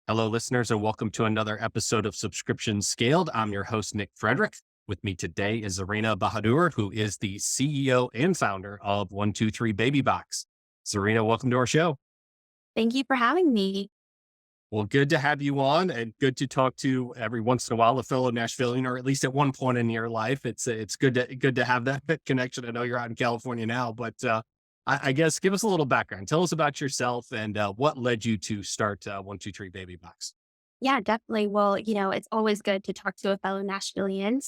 Hello, listeners, and welcome to another episode of Subscription Scaled. I'm your host, Nick Frederick. With me today is Zarina Bahadur, who is the CEO and founder of 123 Baby Box. Zarina, welcome to our show. Thank you for having me. Well, good to have you on and good to talk to every once in a while a fellow Nashvilleian, or at least at one point in your life. It's good to have that connection. I know you're out in California now, but I guess give us a little background. Tell us about yourself and what led you to start 123 Baby Box. Yeah, definitely. Well, it's always good to talk to a fellow Nashvilleian.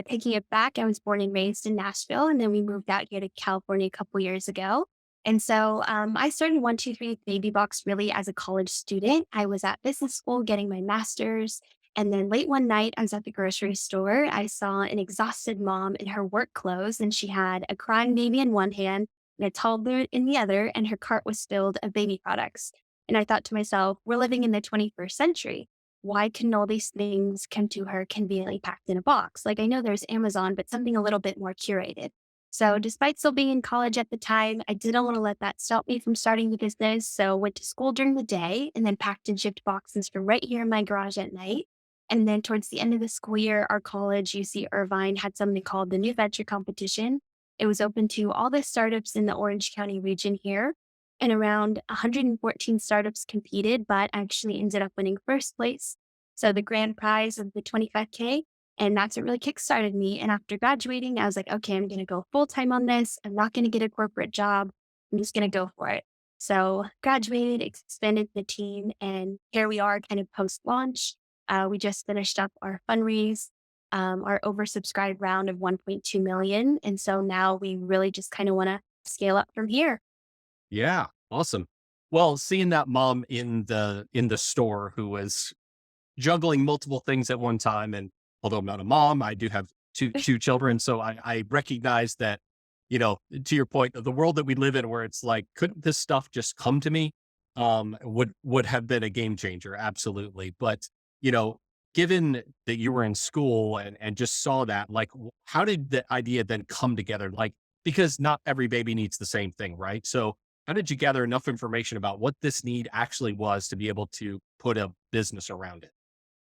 Taking it back, I was born and raised in Nashville, and then we moved out here to California a couple years ago. I started 123 Baby Box really as a college student. I was at business school getting my master's. And then late one night, I was at the grocery store. I saw an exhausted mom in her work clothes, and she had a crying baby in one hand and a toddler in the other, and her cart was filled of baby products. And I thought to myself, we're living in the 21st century. Why couldn't all these things come to her conveniently packed in a box? Like I know there's Amazon, but something a little bit more curated. So despite still being in college at the time, I didn't want to let that stop me from starting the business. So went to school during the day and then packed and shipped boxes from right here in my garage at night. And then towards the end of the school year, our college, UC Irvine, had something called the New Venture Competition. It was open to all the startups in the Orange County region here, and around 114 startups competed, but I actually ended up winning first place. So the grand prize of the 25K. And that's what really kickstarted me. And after graduating, I was like, okay, I'm going to go full time on this. I'm not going to get a corporate job. I'm just going to go for it. So graduated, expanded the team, and here we are kind of post launch. We just finished up our fundraise, our oversubscribed round of 1.2 million. And so now we really just kind of want to scale up from here. Yeah, awesome. Well, seeing that mom in the store who was juggling multiple things at one time, and although I'm not a mom, I do have two children, so I recognize that, to your point, the world that we live in, where it's like, couldn't this stuff just come to me? Would have been a game changer, absolutely. But you know, given that you were in school and just saw that, like, how did the idea then come together? Like, because not every baby needs the same thing, right? So how did you gather enough information about what this need actually was to be able to put a business around it?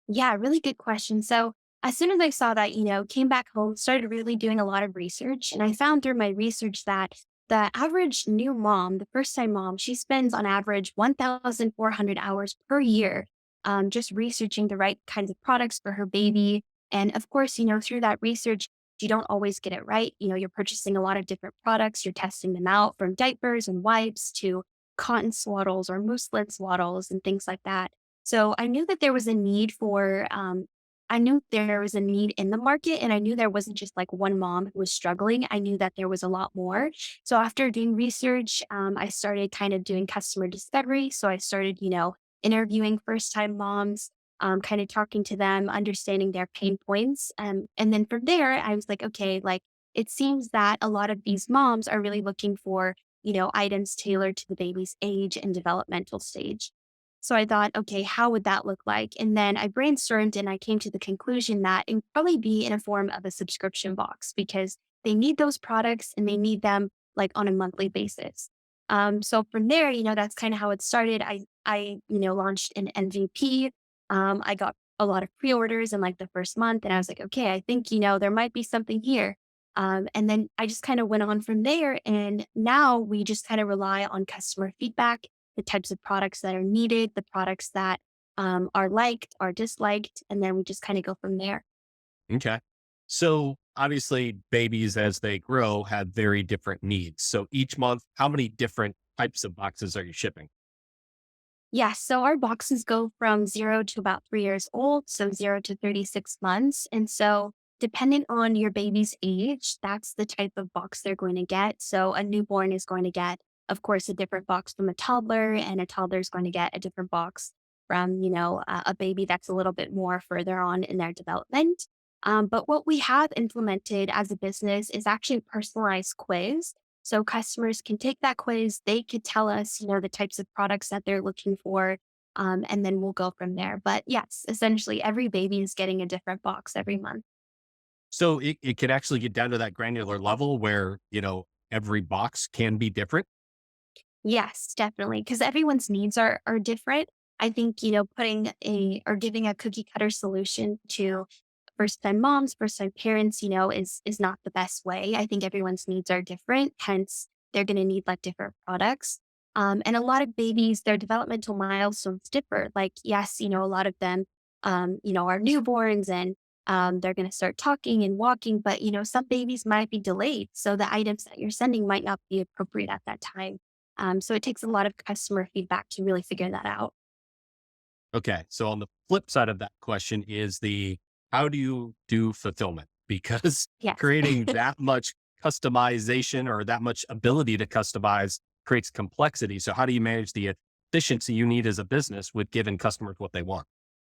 Yeah, really good question. So, as soon as I saw that, came back home, started really doing a lot of research. And I found through my research that the average new mom, the first time mom, she spends on average 1,400 hours per year just researching the right kinds of products for her baby. And of course, through that research, you don't always get it right. You're purchasing a lot of different products, you're testing them out from diapers and wipes to cotton swaddles or muslin swaddles and things like that. So I knew that there was a need I knew there was a need in the market, and I knew there wasn't just like one mom who was struggling. I knew that there was a lot more. So after doing research, I started kind of doing customer discovery. So I started, interviewing first time moms, kind of talking to them, understanding their pain points. And then from there, I was like, okay, like it seems that a lot of these moms are really looking for, items tailored to the baby's age and developmental stage. So I thought, okay, how would that look like? And then I brainstormed and I came to the conclusion that it would probably be in a form of a subscription box because they need those products and they need them like on a monthly basis. So from there, that's kind of how it started. I launched an MVP. I got a lot of pre-orders in like the first month and I was like, okay, I think, there might be something here. And then I just kind of went on from there. And now we just kind of rely on customer feedback, the types of products that are needed, the products that are liked, are disliked, and then we just kind of go from there. Okay. So obviously, babies as they grow have very different needs. So each month, how many different types of boxes are you shipping? Yeah, so our boxes go from 0 to about 3 years old, so 0 to 36 months. And so, depending on your baby's age, that's the type of box they're going to get. So, a newborn is going to get, of course, a different box from a toddler, and a toddler is going to get a different box from, a baby that's a little bit more further on in their development. But what we have implemented as a business is actually a personalized quiz. So customers can take that quiz. They could tell us, the types of products that they're looking for. And then we'll go from there. But yes, essentially every baby is getting a different box every month. So it can actually get down to that granular level where, every box can be different. Yes, definitely. Because everyone's needs are different. I think, putting a or giving a cookie cutter solution to first time moms, first time parents, is not the best way. I think everyone's needs are different. Hence, they're going to need like different products. And a lot of babies, their developmental milestones differ. Like, yes, a lot of them, are newborns and they're going to start talking and walking, but, some babies might be delayed. So the items that you're sending might not be appropriate at that time. So it takes a lot of customer feedback to really figure that out. Okay. So on the flip side of that question is the how do you do fulfillment? Because Yes. creating that much customization or that much ability to customize creates complexity. So how do you manage the efficiency you need as a business with giving customers what they want?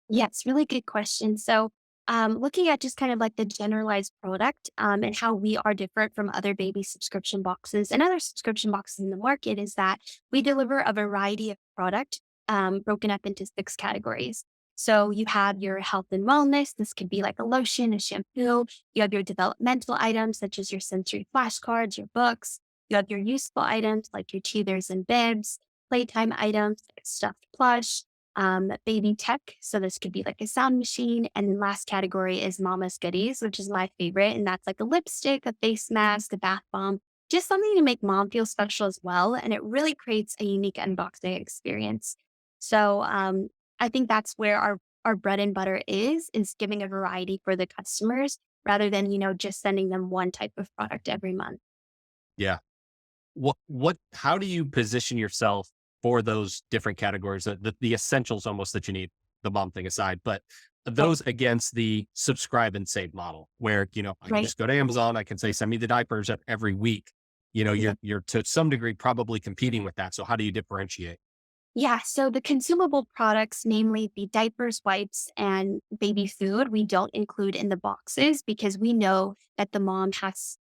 Yes, really good question. So, looking at just kind of like the generalized product and how we are different from other baby subscription boxes and other subscription boxes in the market is that we deliver a variety of product broken up into 6 categories. So, you have your health and wellness. This could be like a lotion, a shampoo. You have your developmental items, such as your sensory flashcards, your books. You have your useful items like your teethers and bibs, playtime items, like stuffed plush, baby tech. So this could be like a sound machine. And then last category is mama's goodies, which is my favorite. And that's like a lipstick, a face mask, a bath bomb, just something to make mom feel special as well. And it really creates a unique unboxing experience. So I think that's where our bread and butter is giving a variety for the customers rather than, just sending them one type of product every month. Yeah. How do you position yourself for those different categories, the essentials almost that you need, the mom thing aside, but Okay. those against the subscribe and save model where, I can Right. just go to Amazon, I can say, send me the diapers every week. You're to some degree probably competing with that. So how do you differentiate? Yeah, so the consumable products, namely the diapers, wipes, and baby food, we don't include in the boxes because we know that the mom has,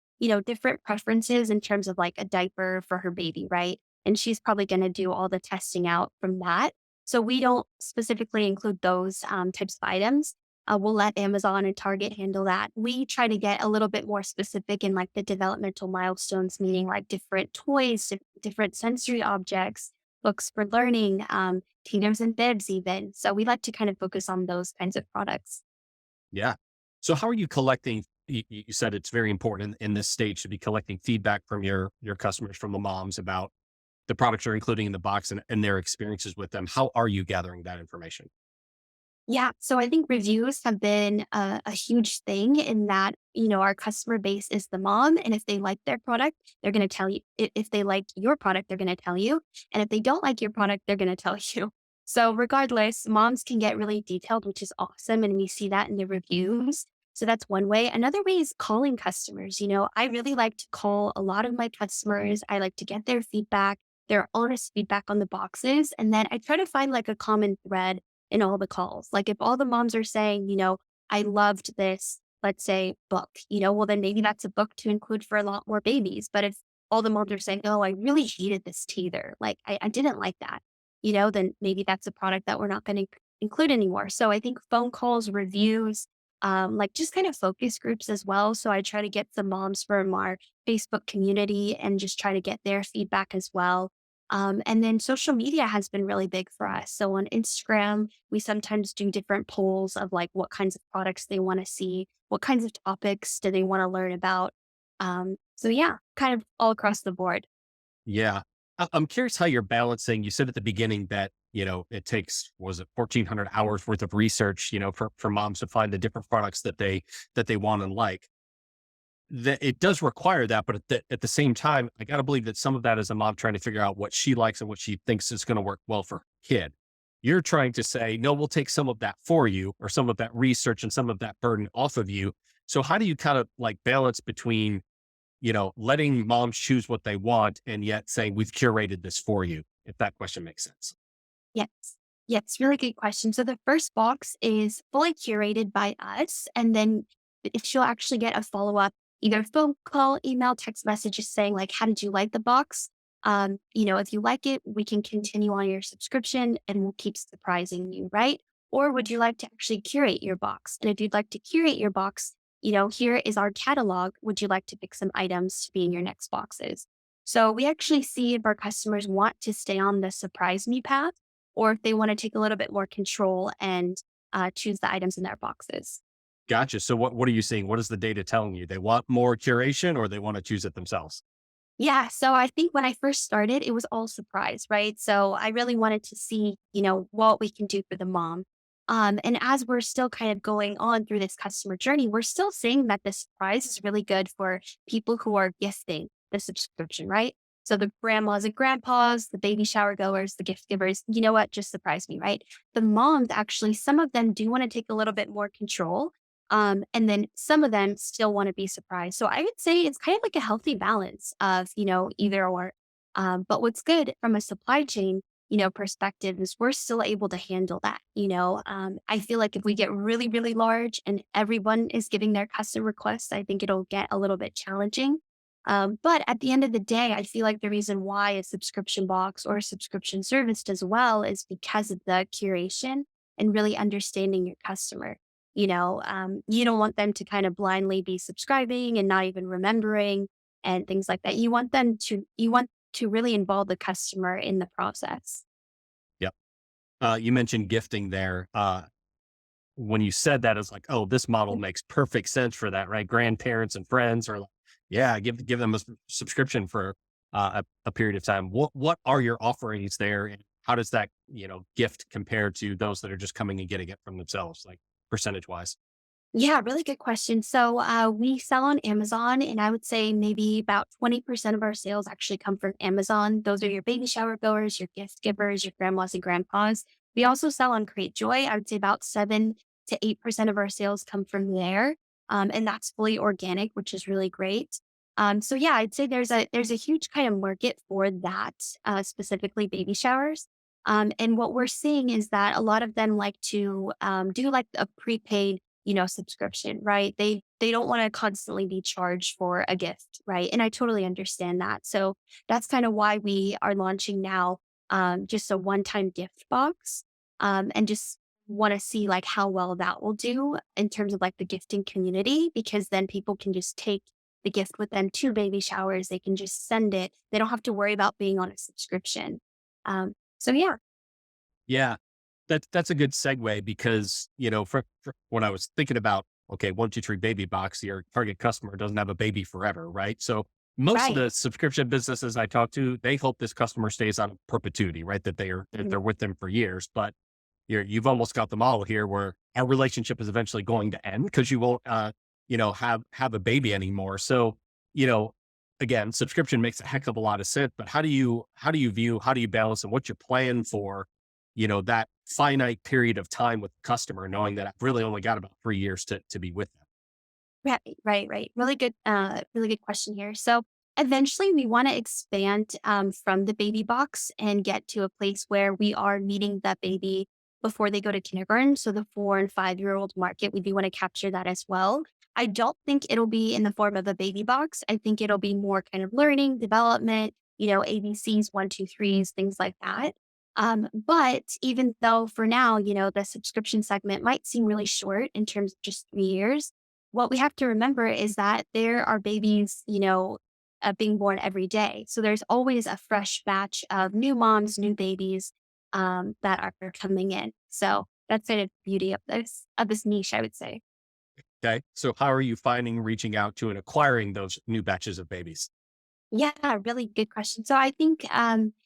different preferences in terms of like a diaper for her baby, right? And she's probably going to do all the testing out from that. So we don't specifically include those types of items. We'll let Amazon and Target handle that. We try to get a little bit more specific in like the developmental milestones, meaning like different toys, different sensory objects, books for learning, Tino's and Bibs even. So we like to kind of focus on those kinds of products. Yeah. So how are you collecting? You said it's very important in this stage to be collecting feedback from your customers, from the moms about the products you're including in the box and their experiences with them. How are you gathering that information? Yeah. So I think reviews have been a huge thing in that, our customer base is the mom. And if they like their product, they're going to tell you. If they like your product, they're going to tell you. And if they don't like your product, they're going to tell you. So regardless, moms can get really detailed, which is awesome. And we see that in the reviews. So that's one way. Another way is calling customers. I really like to call a lot of my customers. I like to get their feedback, their honest feedback on the boxes. And then I try to find like a common thread in all the calls. Like if all the moms are saying, I loved this, let's say book, well, then maybe that's a book to include for a lot more babies. But if all the moms are saying, oh, I really hated this teether, like I didn't like that, then maybe that's a product that we're not going to include anymore. So I think phone calls, reviews, like just kind of focus groups as well. So I try to get some moms from our Facebook community and just try to get their feedback as well. And then social media has been really big for us. So on Instagram, we sometimes do different polls of like what kinds of products they want to see, what kinds of topics do they want to learn about. So yeah, kind of all across the board. Yeah. I'm curious how you're balancing. You said at the beginning that, it takes, was it 1,400 hours worth of research, for moms to find the different products that they want and like. That it does require that, but at the same time, I got to believe that some of that is a mom trying to figure out what she likes and what she thinks is going to work well for her kid. You're trying to say, no, we'll take some of that for you or some of that research and some of that burden off of you. So how do you kind of like balance between, letting moms choose what they want and yet saying we've curated this for you, if that question makes sense? Yes. Yes, really good question. So the first box is fully curated by us. And then if she'll actually get a follow up, either phone call, email, text messages saying, like, how did you like the box? If you like it, we can continue on your subscription and we'll keep surprising you, right? Or would you like to actually curate your box? And if you'd like to curate your box, here is our catalog. Would you like to pick some items to be in your next boxes? So we actually see if our customers want to stay on the surprise me path or if they want to take a little bit more control and choose the items in their boxes. Gotcha. So what are you seeing? What is the data telling you? They want more curation or they want to choose it themselves? Yeah, so I think when I first started, it was all surprise, right? So I really wanted to see, what we can do for the mom. And as we're still kind of going on through this customer journey, we're still seeing that the surprise is really good for people who are gifting the subscription, right? So the grandmas and grandpas, the baby shower goers, the gift givers, you know what? Just surprised me, right? The moms actually, some of them do want to take a little bit more control. And then some of them still want to be surprised. So I would say it's kind of like a healthy balance of, either or. But what's good from a supply chain, perspective is we're still able to handle that. I feel like if we get really, really large and everyone is giving their custom requests, I think it'll get a little bit challenging. But at the end of the day, I feel like the reason why a subscription box or a subscription service does well is because of the curation and really understanding your customer. You don't want them to kind of blindly be subscribing and not even remembering and things like that. You want to really involve the customer in the process. Yep. You mentioned gifting there. When you said that, it's like, oh, this model makes perfect sense for that, right? Grandparents and friends are like, yeah, give them a subscription for a period of time. What are your offerings there, and how does that gift compare to those that are just coming and getting it from themselves, like percentage wise? Yeah, really good question. So we sell on Amazon, and I would say maybe about 20% of our sales actually come from Amazon. Those are your baby shower goers, your gift givers, your grandmas and grandpas. We also sell on Create Joy. I would say about 7 to 8% of our sales come from there. And that's fully organic, which is really great. So yeah, I'd say there's a huge kind of market for that, specifically baby showers. And what we're seeing is that a lot of them like to do like a prepaid subscription, right? They don't want to constantly be charged for a gift, right? And I totally understand that. So that's kind of why we are launching now just a one-time gift box, and just want to see like how well that will do in terms of like the gifting community, because then people can just take the gift with them to baby showers. They can just send it. They don't have to worry about being on a subscription. So yeah, Yeah, that's a good segue because for when I was thinking about, okay, 1, 2, 3 baby box, your target customer doesn't have a baby forever, right? So most of right. the subscription businesses I talk to, they hope this customer stays on perpetuity, right? That Mhm. they're with them for years. But you've almost got the model here where our relationship is eventually going to end because you won't, have a baby anymore. So, you know, again, subscription makes a heck of a lot of sense. But how do you balance, and what's your plan for, that finite period of time with the customer, knowing that I've really only got about 3 years to be with them. Right. Really good question here. So eventually we want to expand from the baby box and get to a place where we are meeting that baby before they go to kindergarten. So the 4 and 5-year-old market, we do want to capture that as well. I don't think it'll be in the form of a baby box. I think it'll be more kind of learning, development, ABCs, one, two, threes, things like that. But even though for now, the subscription segment might seem really short in terms of just 3 years, what we have to remember is that there are babies, being born every day. So there's always a fresh batch of new moms, new babies that are coming in. So that's kind of the beauty of this niche, I would say. Okay. So how are you finding reaching out to and acquiring those new batches of babies? Yeah, really good question. So I think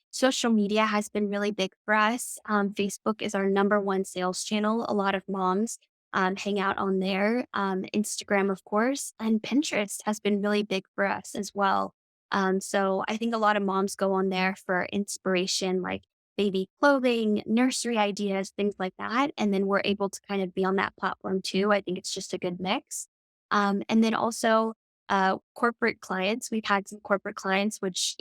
social media has been really big for us. Facebook is our number one sales channel. A lot of moms hang out on there. Instagram, of course, and Pinterest has been really big for us as well. So I think a lot of moms go on there for inspiration, like baby clothing, nursery ideas, things like that. And then we're able to kind of be on that platform too. I think it's just a good mix. And then also, corporate clients. We've had some corporate clients, which,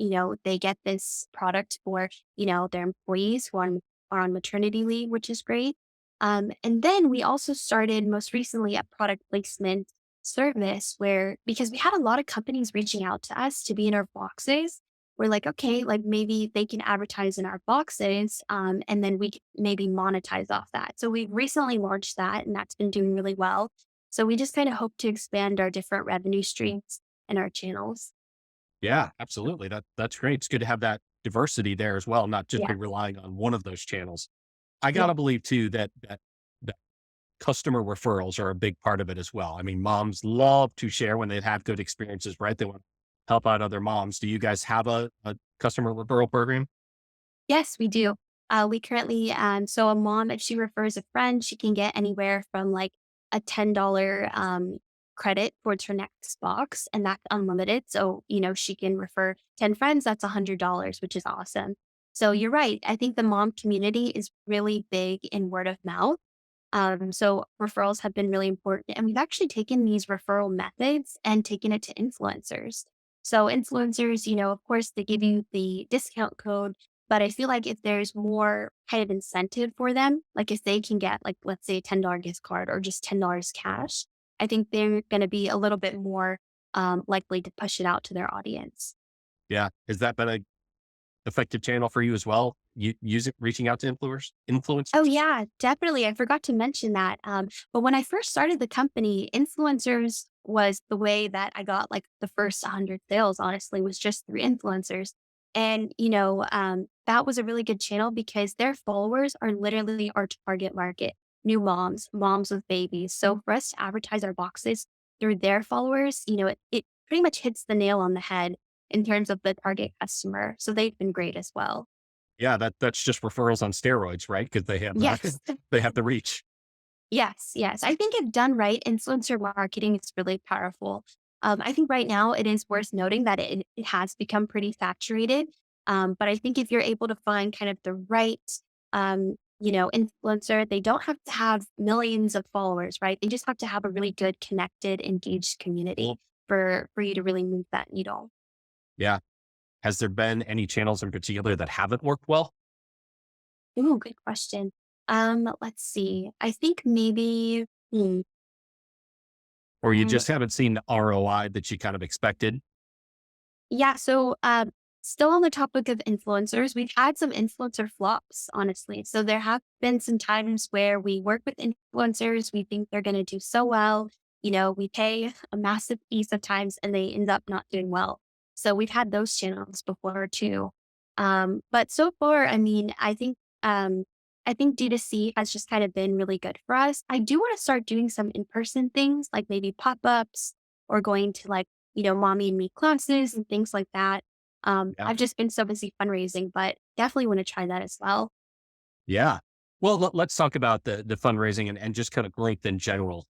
they get this product for, their employees who are on maternity leave, which is great. And then we also started most recently a product placement service where, because we had a lot of companies reaching out to us to be in our boxes, we're like, okay, like maybe they can advertise in our boxes, and then we can maybe monetize off that. So we've recently launched that, and that's been doing really well. So we just kind of hope to expand our different revenue streams and our channels. Yeah, absolutely. That's great. It's good to have that diversity there as well, not just Yeah. be relying on one of those channels. I Yeah. gotta believe too that customer referrals are a big part of it as well. I mean, moms love to share when they've had good experiences, right? They want to help out other moms. Do you guys have a customer referral program? Yes, we do. We currently, so a mom, if she refers a friend, she can get anywhere from like a $10 credit towards her next box, and that's unlimited. So, she can refer 10 friends, that's $100, which is awesome. So you're right. I think the mom community is really big in word of mouth. So referrals have been really important. And we've actually taken these referral methods and taken it to influencers. So influencers, of course, they give you the discount code, but I feel like if there's more kind of incentive for them, like if they can get like, let's say a $10 gift card or just $10 cash, I think they're going to be a little bit more likely to push it out to their audience. Yeah. Has that been a effective channel for you as well? You use it reaching out to Oh, influencers? yeah, definitely. I forgot to mention that. But when I first started the company, influencers was the way that I got like the first 100 sales, honestly, was just through influencers. And, that was a really good channel because their followers are literally our target market, new moms, moms with babies. So for us to advertise our boxes through their followers, it pretty much hits the nail on the head in terms of the target customer. So they've been great as well. Yeah, that's just referrals on steroids, right? Because they have Yes. they have the reach. Yes, yes. I think if done right, influencer marketing is really powerful. I think right now it is worth noting that it has become pretty saturated. But I think if you're able to find kind of the right, influencer, they don't have to have millions of followers, right? They just have to have a really good, connected, engaged community for you to really move that needle. Yeah. Has there been any channels in particular that haven't worked well? Ooh, good question. Let's see. I think maybe. Or you Hmm, just haven't seen the ROI that you kind of expected? Yeah. So, still on the topic of influencers, we've had some influencer flops, honestly. So, there have been some times where we work with influencers, we think they're going to do so well. We pay a massive fee sometimes and they end up not doing well. So, we've had those channels before too. But so far, I mean, I think D2C has just kind of been really good for us. I do want to start doing some in person things like maybe pop ups or going to like mommy and me classes and things like that. Yeah. I've just been so busy fundraising, but definitely want to try that as well. Yeah. Well, let's talk about the fundraising and just kind of growth in general.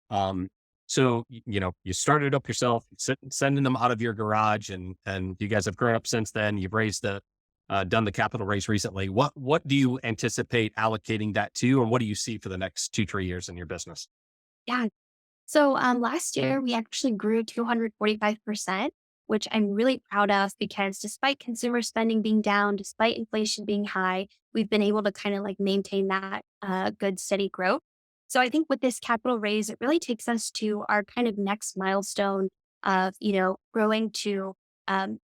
So you started up yourself, sending them out of your garage, and you guys have grown up since then. You've raised the done the capital raise recently. What do you anticipate allocating that to, and what do you see for the next 2 3 years in your business? Yeah. So last year we actually grew 245%, which I'm really proud of because despite consumer spending being down, despite inflation being high, we've been able to kind of like maintain that good steady growth. So I think with this capital raise, it really takes us to our kind of next milestone of growing to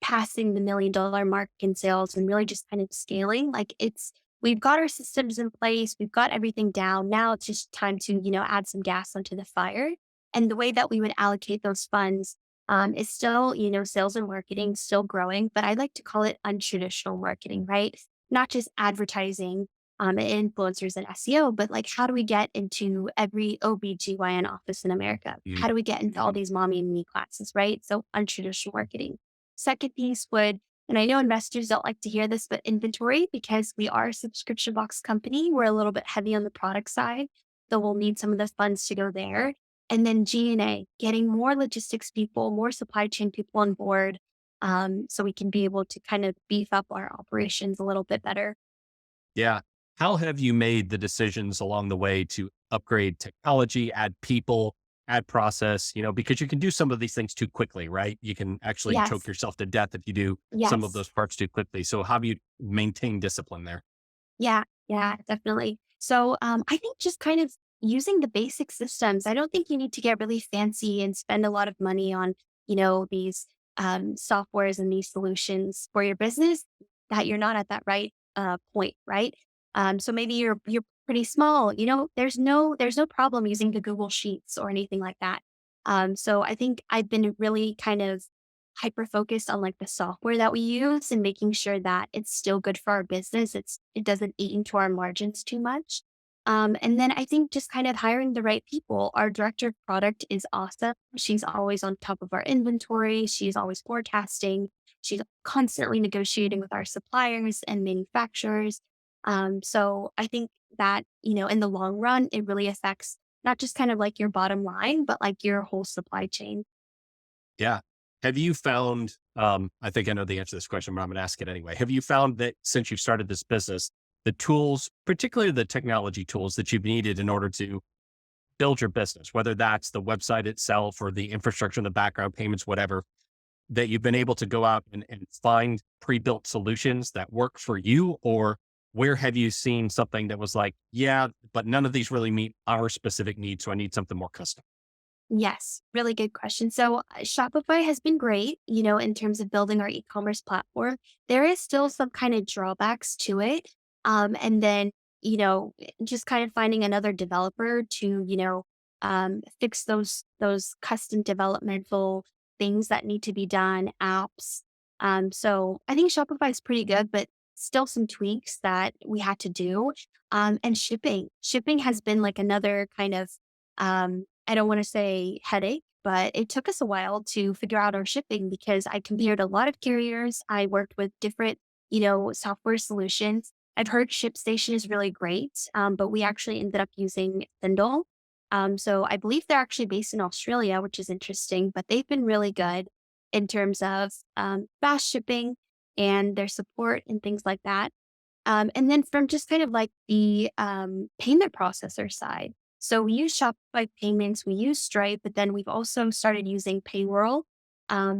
passing the $1 million mark in sales and really just kind of scaling. Like we've got our systems in place, we've got everything down. Now it's just time to add some gas onto the fire, and the way that we would allocate those funds is still, sales and marketing, still growing, but I like to call it untraditional marketing, right? Not just advertising and influencers and SEO, but like how do we get into every OBGYN office in America? Mm. How do we get into all these mommy and me classes, right? So untraditional marketing. Second piece would, and I know investors don't like to hear this, but inventory, because we are a subscription box company, we're a little bit heavy on the product side. So we'll need some of the funds to go there. And then G&A, getting more logistics people, more supply chain people on board, so we can be able to kind of beef up our operations a little bit better. Yeah. How have you made the decisions along the way to upgrade technology, add people, add process? Because you can do some of these things too quickly, right? You can actually choke Yes, yourself to death if you do some of yes. those parts too quickly. So how do you maintain discipline there? Yeah, yeah, definitely. So I think just kind of using the basic systems. I don't think you need to get really fancy and spend a lot of money on, these softwares and these solutions for your business that you're not at that right point, right? So maybe you're pretty small. There's no problem using the Google Sheets or anything like that. So I think I've been really kind of hyper focused on like the software that we use and making sure that it's still good for our business. It doesn't eat into our margins too much. And then I think just kind of hiring the right people. Our director of product is awesome. She's always on top of our inventory. She's always forecasting. She's constantly negotiating with our suppliers and manufacturers. So I think that, in the long run, it really affects not just kind of like your bottom line, but like your whole supply chain. Yeah. Have you found, I think I know the answer to this question, but I'm going to ask it anyway. Have you found that since you've started this business, the tools, particularly the technology tools that you've needed in order to build your business, whether that's the website itself or the infrastructure in the background, payments, whatever, that you've been able to go out and find pre-built solutions that work for you? Or where have you seen something that was like, yeah, but none of these really meet our specific needs. So I need something more custom. Yes, really good question. So, Shopify has been great, in terms of building our e-commerce platform. There is still some kind of drawbacks to it. And then, just kind of finding another developer to, fix those custom developmental things that need to be done, apps. So I think Shopify is pretty good, but still some tweaks that we had to do. And shipping. Shipping has been like another kind of I don't want to say headache, but it took us a while to figure out our shipping because I compared a lot of carriers. I worked with different, software solutions. I've heard ShipStation is really great, but we actually ended up using Thindle. So I believe they're actually based in Australia, which is interesting, but they've been really good in terms of fast shipping and their support and things like that. And then from just kind of like the payment processor side. So we use Shopify payments, we use Stripe, but then we've also started using payroll.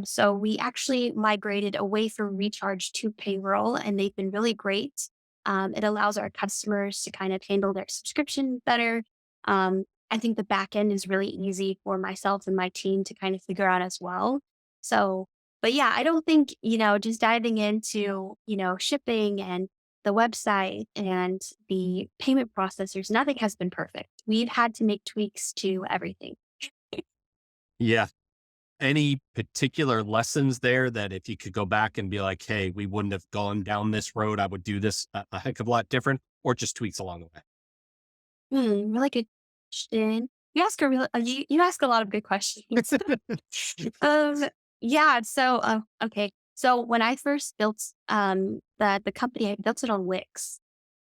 So we actually migrated away from Recharge to payroll, and they've been really great. It allows our customers to kind of handle their subscription better. I think the back end is really easy for myself and my team to kind of figure out as well. So, but yeah, I don't think, just diving into, shipping and the website and the payment processors, nothing has been perfect. We've had to make tweaks to everything. Yeah. Any particular lessons there that if you could go back and be like, hey, we wouldn't have gone down this road, I would do this a heck of a lot different, or just tweaks along the Really good question. You ask a lot of good questions. way? um, yeah. So, okay. So when I first built the company, I built it on Wix.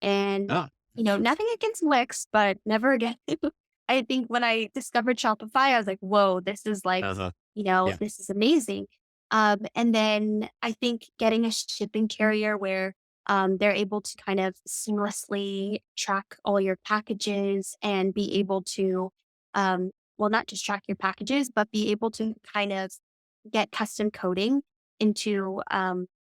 And, Ah, nothing against Wix, but never again. I think when I discovered Shopify, I was like, whoa, this is like, uh-huh. Yeah. this is amazing. And then I think getting a shipping carrier where they're able to kind of seamlessly track all your packages and be able to, well, not just track your packages, but be able to kind of get custom coding into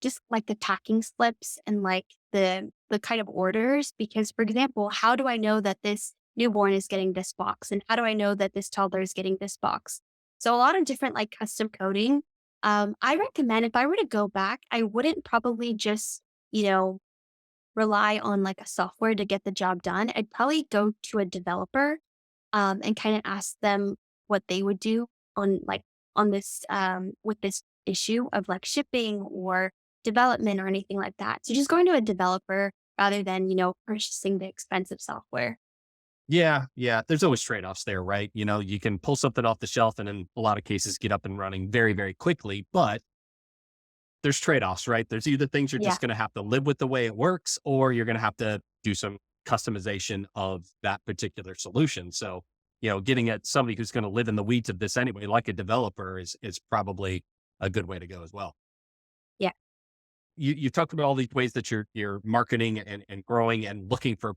just like the packing slips and like the kind of orders. Because, for example, how do I know that this newborn is getting this box, and how do I know that this toddler is getting this box? So a lot of different like custom coding. I recommend if I were to go back, I wouldn't probably just you know rely on like a software to get the job done. I'd probably go to a developer and kind of ask them what they would do on like on this with this issue of like shipping or development or anything like that. So just going to a developer rather than, purchasing the expensive software. Yeah. Yeah. There's always trade offs there, right? You can pull something off the shelf and in a lot of cases get up and running very, very quickly, but there's trade offs, right? There's either things you're Yeah. just going to have to live with the way it works, or you're going to have to do some customization of that particular solution. So, getting at somebody who's going to live in the weeds of this anyway, like a developer, is probably a good way to go as well. Yeah. You talked about all these ways that you're marketing and growing and looking for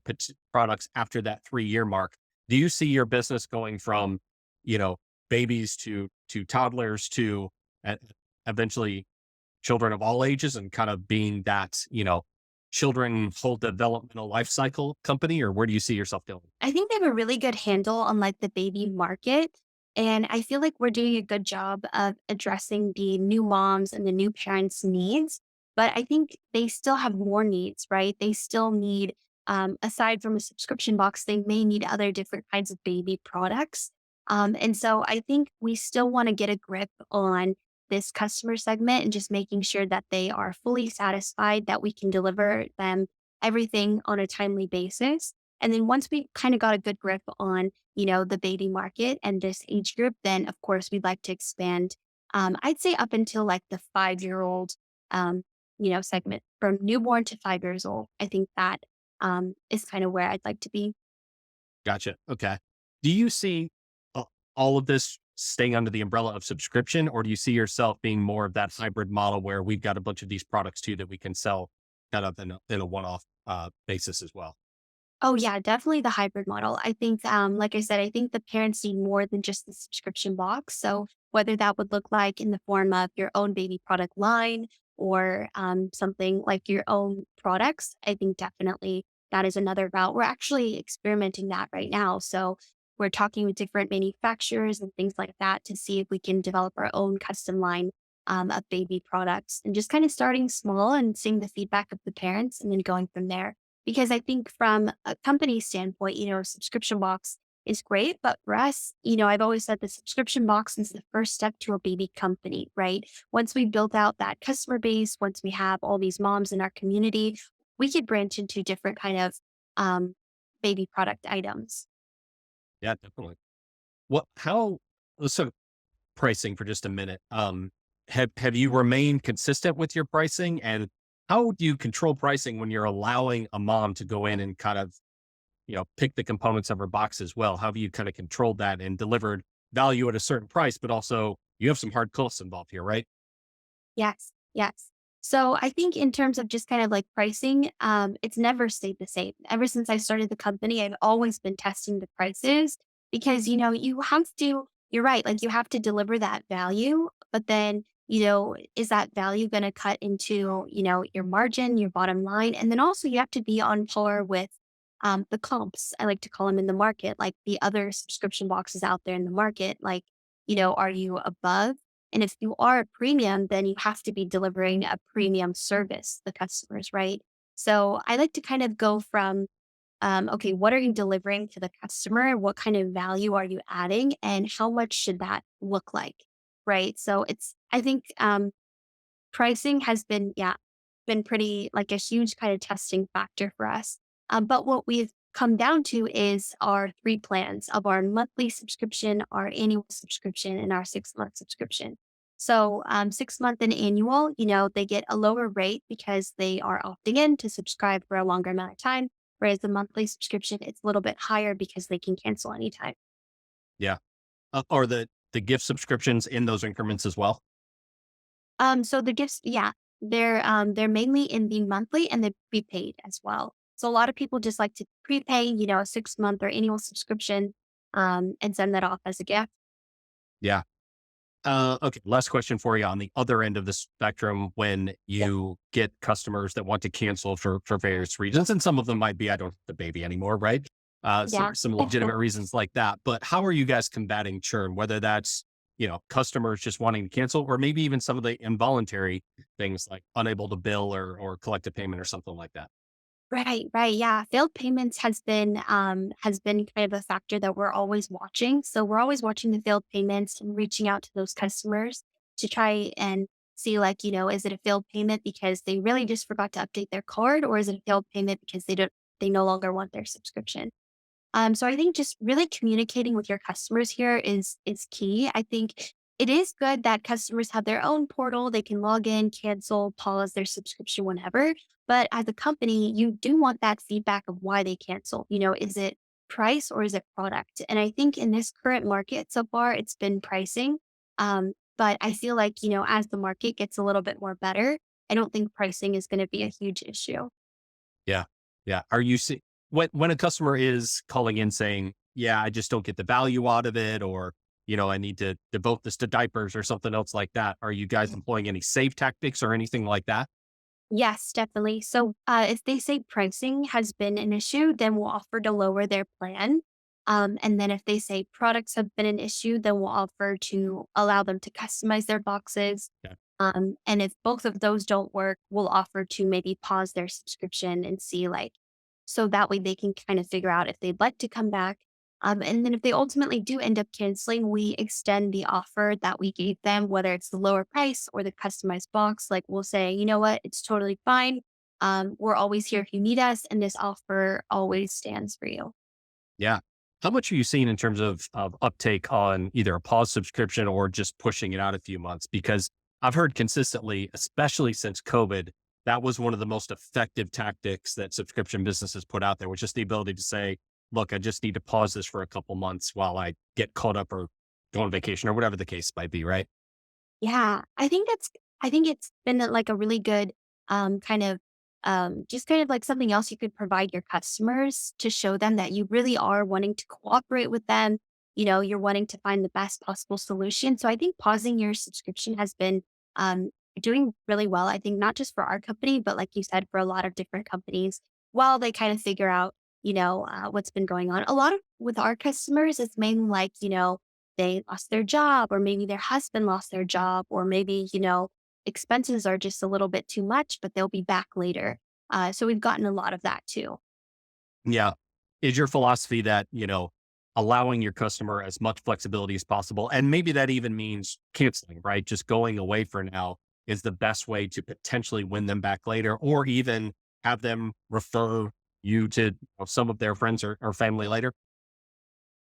products after that 3 year mark. Do you see your business going from, you know, babies to toddlers to uh, eventually children of all ages and kind of being that, children whole developmental life cycle company, or where do you see yourself going? I think they have a really good handle on like the baby market. And I feel like we're doing a good job of addressing the new moms and the new parents' needs. But I think they still have more needs, right? They still need, aside from a subscription box, they may need other different kinds of baby products. And so I think we still want to get a grip on this customer segment and just making sure that they are fully satisfied, that we can deliver them everything on a timely basis. And then once we kind of got a good grip on, the baby market and this age group, then of course we'd like to expand. I'd say up until like the 5 year old, segment from newborn to 5 years old. I think that is kind of where I'd like to be. Gotcha. Okay. Do you see a- all of this staying under the umbrella of subscription, or do you see yourself being more of that hybrid model where we've got a bunch of these products too that we can sell kind of in a one-off basis as well? Oh yeah, definitely the hybrid model. I think, like I said, I think the parents need more than just the subscription box. So whether that would look like in the form of your own baby product line or something like your own products, I think definitely that is another route. We're actually experimenting that right now. So we're talking with different manufacturers and things like that to see if we can develop our own custom line of baby products and just kind of starting small and seeing the feedback of the parents and then going from there. Because I think from a company standpoint, a subscription box is great. But for us, I've always said the subscription box is the first step to a baby company, right? Once we build out that customer base, once we have all these moms in our community, we could branch into different kind of um, baby product items. Yeah, definitely. What? How? Let's sort of pricing for just a minute. Have you remained consistent with your pricing, and how do you control pricing when you're allowing a mom to go in and kind of pick the components of her box as well? How have you kind of controlled that and delivered value at a certain price, but also you have some hard costs involved here, right? Yes, yes. So I think in terms of just kind of like pricing, it's never stayed the same. Ever since I started the company, I've always been testing the prices because, you have to, you're right, like you have to deliver that value, but then, is that value going to cut into, your margin, your bottom line? And then also you have to be on par with the comps, I like to call them in the market, like the other subscription boxes out there in the market. Like, are you above? And if you are a premium, then you have to be delivering a premium service to the customers, right? So I like to kind of go from, okay, what are you delivering to the customer? What kind of value are you adding? And how much should that look like? Right. So I think pricing has been, yeah, been pretty like a huge kind of testing factor for us. But what we've come down to is our three plans of our monthly subscription, our annual subscription, and our 6 month subscription. So, 6 month and annual, they get a lower rate because they are opting in to subscribe for a longer amount of time. Whereas the monthly subscription, it's a little bit higher because they can cancel anytime. Yeah. Or the gift subscriptions in those increments as well. So the gifts, yeah, they're mainly in the monthly and the prepaid as well. So a lot of people just like to prepay, a 6 month or annual subscription, and send that off as a gift. Yeah. Okay. Last question for you on the other end of the spectrum when Yeah. you get customers that want to cancel for various reasons, and some of them might be, I don't have the baby anymore, right? Yeah. Some legitimate reasons like that. But how are you guys combating churn, whether that's, customers just wanting to cancel, or maybe even some of the involuntary things like unable to bill or collect a payment or something like that? Right, right. Yeah. Failed payments has been kind of a factor that we're always watching. So we're always watching the failed payments and reaching out to those customers to try and see like, is it a failed payment because they really just forgot to update their card, or is it a failed payment because they no longer want their subscription? So I think just really communicating with your customers here is key. I think it is good that customers have their own portal. They can log in, cancel, pause their subscription whenever. But as a company, you do want that feedback of why they cancel. Is it price or is it product? And I think in this current market so far, it's been pricing. But I feel like, as the market gets a little bit more better, I don't think pricing is going to be a huge issue. Yeah. Yeah. Are you see when a customer is calling in saying, yeah, I just don't get the value out of it, or, I need to devote this to diapers or something else like that. Are you guys employing any save tactics or anything like that? Yes, definitely. So, if they say pricing has been an issue, then we'll offer to lower their plan. And then if they say products have been an issue, then we'll offer to allow them to customize their boxes. Yeah. And if both of those don't work, we'll offer to maybe pause their subscription and see like, so that way they can kind of figure out if they'd like to come back. And then if they ultimately do end up canceling, we extend the offer that we gave them, whether it's the lower price or the customized box. Like we'll say, you know what, it's totally fine. We're always here if you need us, and this offer always stands for you. Yeah. How much are you seeing in terms of uptake on either a pause subscription or just pushing it out a few months? Because I've heard consistently, especially since COVID, that was one of the most effective tactics that subscription businesses put out there, was just the ability to say, look, I just need to pause this for a couple months while I get caught up or go on vacation or whatever the case might be, right? Yeah, I think it's been like a really good, kind of, just kind of like something else you could provide your customers to show them that you really are wanting to cooperate with them. You know, you're wanting to find the best possible solution. So I think pausing your subscription has been, doing really well. I think not just for our company, but like you said, for a lot of different companies, while they kind of figure out, what's been going on. A lot of with our customers, it's mainly like, they lost their job, or maybe their husband lost their job, or maybe, expenses are just a little bit too much, but they'll be back later. So we've gotten a lot of that too. Yeah. Is your philosophy that, allowing your customer as much flexibility as possible, and maybe that even means canceling, right? Just going away for now is the best way to potentially win them back later, or even have them refer you to some of their friends or family later?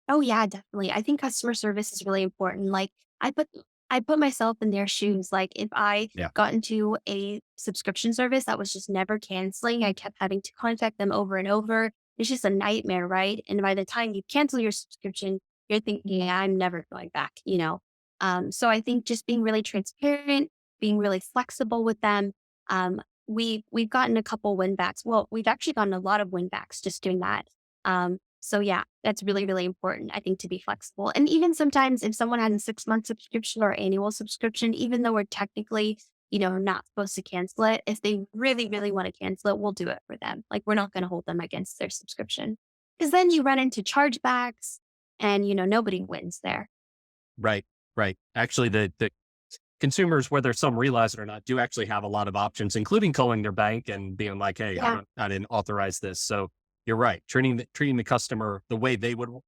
Oh yeah, definitely. I think customer service is really important. Like I put I put myself in their shoes. Like if I Yeah. got into a subscription service that was just never canceling, I kept having to contact them over and over. It's just a nightmare, right? And by the time you cancel your subscription, you're thinking, yeah, I'm never going back. So I think just being really transparent, being really flexible with them. We've gotten a couple win backs. Well, we've actually gotten a lot of win backs just doing that. So yeah, that's really, really important, I think, to be flexible. And even sometimes if someone has a 6 month subscription or annual subscription, even though we're technically, not supposed to cancel it, if they really, really want to cancel it, we'll do it for them. Like we're not going to hold them against their subscription. Because then you run into chargebacks and nobody wins there. Right. Right. Actually, the consumers, whether some realize it or not, do actually have a lot of options, including calling their bank and being like, "Hey, Yeah. I didn't authorize this." So you're right. Treating the customer the way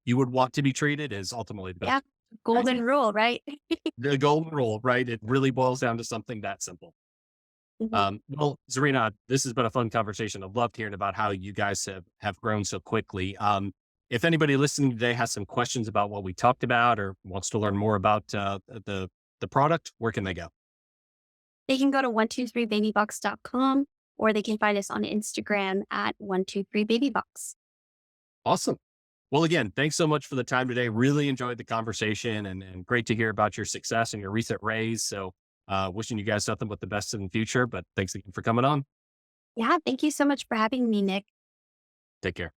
you would want to be treated is ultimately the Yeah. best. Golden rule, right? The golden rule, right? It really boils down to something that simple. Mhm. Well, Zarina, this has been a fun conversation. I've loved hearing about how you guys have grown so quickly. If anybody listening today has some questions about what we talked about or wants to learn more about the product, where can they go? They can go to 123babybox.com, or they can find us on Instagram at 123babybox. Awesome. Well, again, thanks so much for the time today. Really enjoyed the conversation and great to hear about your success and your recent raise. So, wishing you guys nothing but the best in the future. But thanks again for coming on. Yeah. Thank you so much for having me, Nick. Take care.